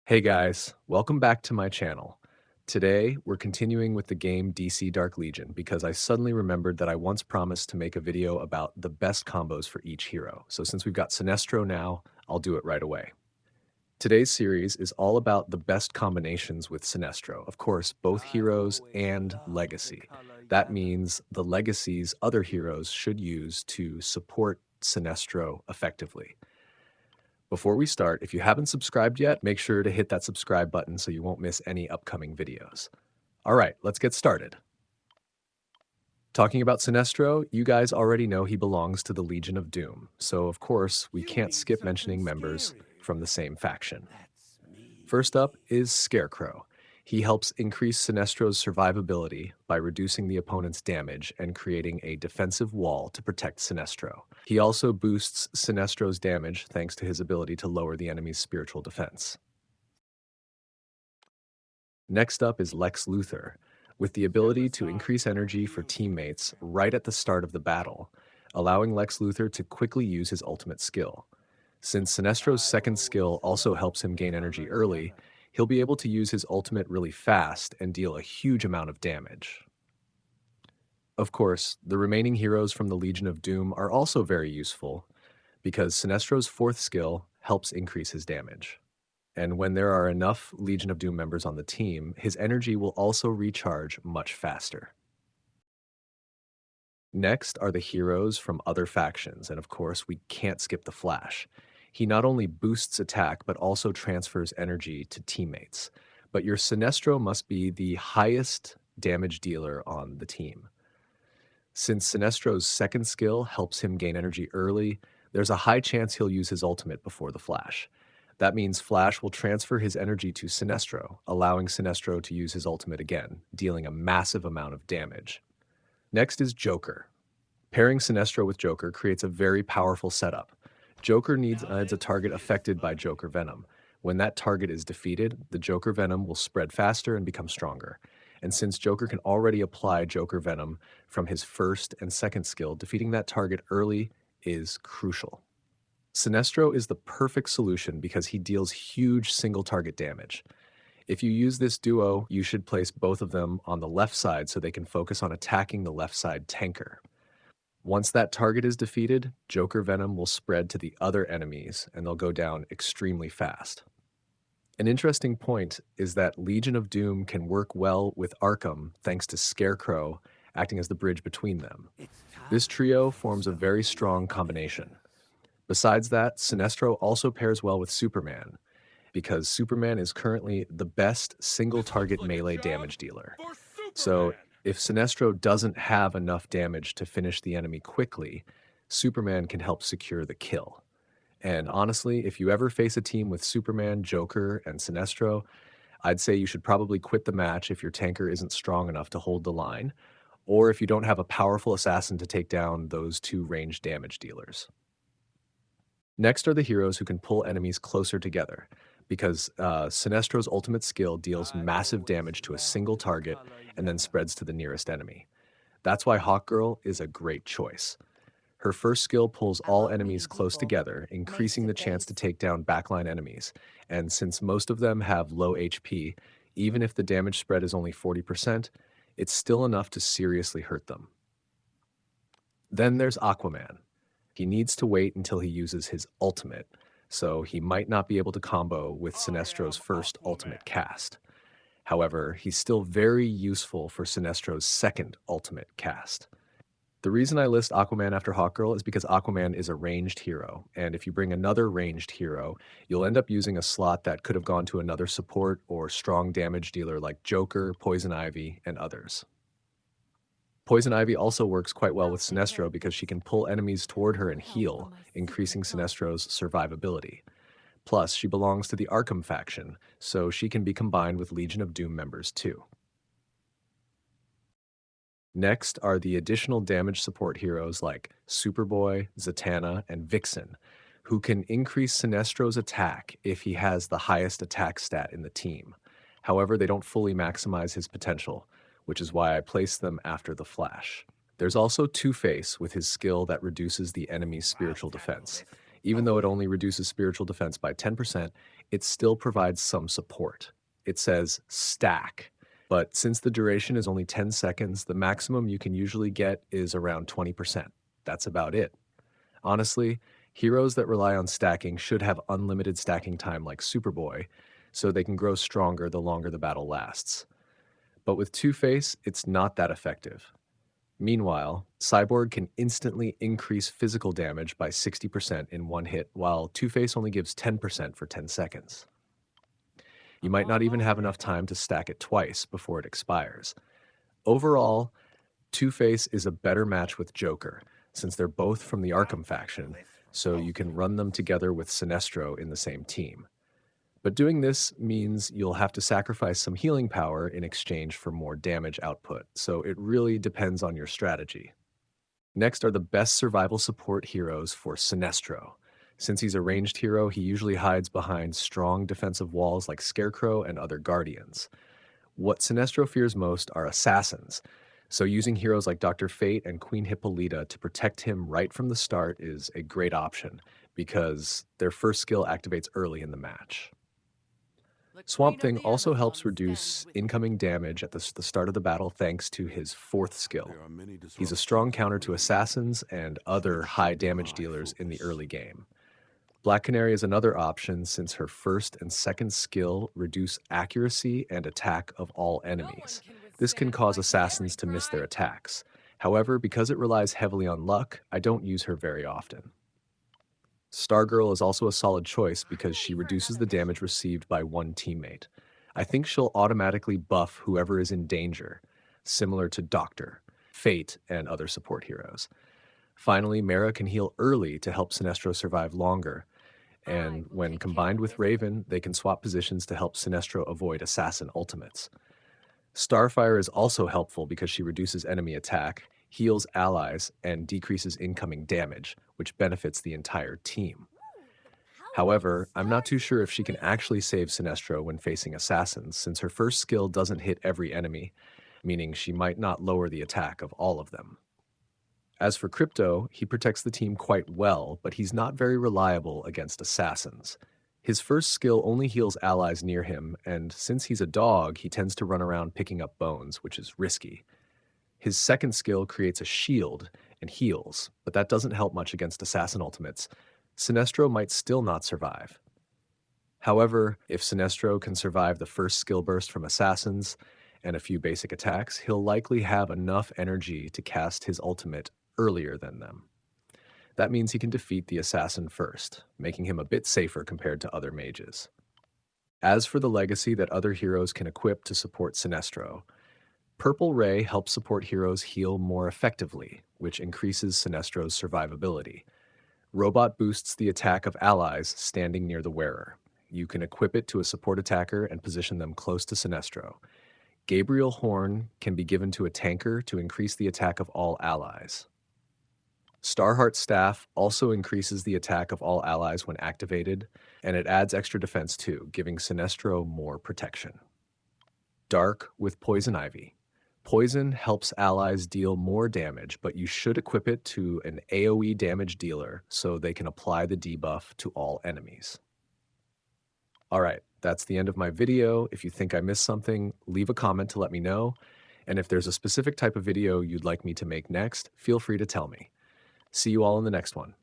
Hey guys, welcome back to my channel. Today, we're continuing with the game DC Dark Legion because I suddenly remembered that I once promised to make a video about the best combos for each hero. So since we've got Sinestro now, I'll do it right away. Today's series is all about the best combinations with Sinestro. Of course, both heroes and legacy. That means the legacies other heroes should use to support Sinestro effectively. Before we start, if you haven't subscribed yet, make sure to hit that subscribe button so you won't miss any upcoming videos. All right, let's get started. Talking about Sinestro, you guys already know he belongs to the Legion of Doom, so of course we You can't need skip something mentioning members scary. from the same faction. That's me. First up is Scarecrow. He helps increase Sinestro's survivability by reducing the opponent's damage and creating a defensive wall to protect Sinestro. He also boosts Sinestro's damage thanks to his ability to lower the enemy's spiritual defense. Next up is Lex Luthor, with the Never ability to saw increase the energy for real teammates Superman. right at the start of the battle, allowing Lex Luthor to quickly use his ultimate skill. Since Sinestro's I second skill always also loved helps him the gain energy color early, yellow. he'll be able to use his ultimate really fast and deal a huge amount of damage. Of course, the remaining heroes from the Legion of Doom are also very useful, because Sinestro's fourth skill helps increase his damage. And when there are enough Legion of Doom members on the team, his energy will also recharge much faster. Next are the heroes from other factions, and of course, we can't skip the Flash. He not only boosts attack, but also transfers energy to teammates. But your Sinestro must be the highest damage dealer on the team. Since Sinestro's second skill helps him gain energy early, there's a high chance he'll use his ultimate before the Flash. That means Flash will transfer his energy to Sinestro, allowing Sinestro to use his ultimate again, dealing a massive amount of damage. Next is Joker. Pairing Sinestro with Joker creates a very powerful setup. Joker needs a target affected by Joker Venom. When that target is defeated, the Joker Venom will spread faster and become stronger. And since Joker can already apply Joker Venom from his first and second skill, defeating that target early is crucial. Sinestro is the perfect solution because he deals huge single target damage. If you use this duo, you should place both of them on the left side so they can focus on attacking the left side tanker. Once that target is defeated, Joker Venom will spread to the other enemies and they'll go down extremely fast. An interesting point is that Legion of Doom can work well with Arkham thanks to Scarecrow acting as the bridge between them. It's This time trio for forms a some very strong relaxation. combination. Besides that, Sinestro also pairs well with Superman, because Superman is currently the best single This looks target like a melee job damage dealer. for So Superman. if Sinestro doesn't have enough damage to finish the enemy quickly, Superman can help secure the kill. And honestly, if you ever face a team with Superman, Joker, and Sinestro, I'd say you should probably quit the match if your tanker isn't strong enough to hold the line, or if you don't have a powerful assassin to take down those two ranged damage dealers. Next are the heroes who can pull enemies closer together, because Sinestro's ultimate skill deals I massive always damage to a loved single the target color and then yellow. spreads to the nearest enemy. That's why Hawkgirl is a great choice. Her first skill pulls A all lot of enemies mean close people together, makes increasing the the chance to face. take down backline enemies. And since most of them have low HP, even if the damage spread is only 40%, it's still enough to seriously hurt them. Then there's Aquaman. He needs to wait until he uses his ultimate, so he might not be able to combo with I Sinestro's am first ultimate Aquaman. cast. However, he's still very useful for Sinestro's second ultimate cast. The reason I list Aquaman after Hawkgirl is because Aquaman is a ranged hero, and if you bring another ranged hero, you'll end up using a slot that could have gone to another support or strong damage dealer like Joker, Poison Ivy, and others. Poison Ivy also works quite well I'll with take care Sinestro of because this. she can pull enemies A toward her little and help from heal, my increasing secret garden. Sinestro's survivability. Plus, she belongs to the Arkham faction, so she can be combined with Legion of Doom members too. Next are the additional damage support heroes like Superboy, Zatanna, and Vixen, who can increase Sinestro's attack if he has the highest attack stat in the team. However, they don't fully maximize his potential, which is why I placed them after the Flash. There's also Two-Face with his skill that reduces the enemy's I'll spiritual tackle defense. this. Even though it Okay. only reduces spiritual defense by 10%, it still provides some support. It says stack, but since the duration is only 10 seconds, the maximum you can usually get is around 20%. That's about it. Honestly, heroes that rely on stacking should have unlimited stacking time like Superboy, so they can grow stronger the longer the battle lasts. But with Two-Face, it's not that effective. Meanwhile, Cyborg can instantly increase physical damage by 60% in one hit, while Two-Face only gives 10% for 10 seconds. You might not even have enough time to stack it twice before it expires. Overall, Two-Face is a better match with Joker, since they're both from the Arkham faction, so you can run them together with Sinestro in the same team. But doing this means you'll have to sacrifice some healing power in exchange for more damage output, so it really depends on your strategy. Next are the best survival support heroes for Sinestro. Since he's a ranged hero, he usually hides behind strong defensive walls like Scarecrow and other guardians. What Sinestro fears most are assassins, so using heroes like Dr. Fate and Queen Hippolyta to protect him right from the start is a great option, because their first skill activates early in the match. Swamp Thing also helps reduce incoming damage at the start of the battle thanks to his fourth skill. He's a strong counter to assassins and other high damage dealers in the early game. Black Canary is another option since her first and second skill reduce accuracy and attack of all enemies. This can cause assassins to miss their attacks. However, because it relies heavily on luck, I don't use her very often. Stargirl is also a solid choice because she reduces the damage received by one teammate. I think she'll automatically buff whoever is in danger, similar to Doctor, Fate, and other support heroes. Finally, Mara can heal early to help Sinestro survive longer, and when combined with Raven, they can swap positions to help Sinestro avoid assassin ultimates. Starfire is also helpful because she reduces enemy attack, heals allies, and decreases incoming damage, which benefits the entire team. However, I'm not too sure if she can actually save Sinestro when facing assassins, since her first skill doesn't hit every enemy, meaning she might not lower the attack of all of them. As for Crypto, he protects the team quite well, but he's not very reliable against assassins. His first skill only heals allies near him, and since he's a dog, he tends to run around picking up bones, which is risky. His second skill creates a shield and heals, but that doesn't help much against assassin ultimates. Sinestro might still not survive. However, if Sinestro can survive the first skill burst from assassins and a few basic attacks, he'll likely have enough energy to cast his ultimate earlier than them. That means he can defeat the assassin first, making him a bit safer compared to other mages. As for the legacy that other heroes can equip to support Sinestro, Purple Ray helps support heroes heal more effectively, which increases Sinestro's survivability. Robot boosts the attack of allies standing near the wearer. You can equip it to a support attacker and position them close to Sinestro. Gabriel Horn can be given to a tanker to increase the attack of all allies. Starheart Staff also increases the attack of all allies when activated, and it adds extra defense too, giving Sinestro more protection. Dark with Poison Ivy. Poison helps allies deal more damage, but you should equip it to an AoE damage dealer so they can apply the debuff to all enemies. Alright, that's the end of my video. If you think I missed something, leave a comment to let me know. And if there's a specific type of video you'd like me to make next, feel free to tell me. See you all in the next one.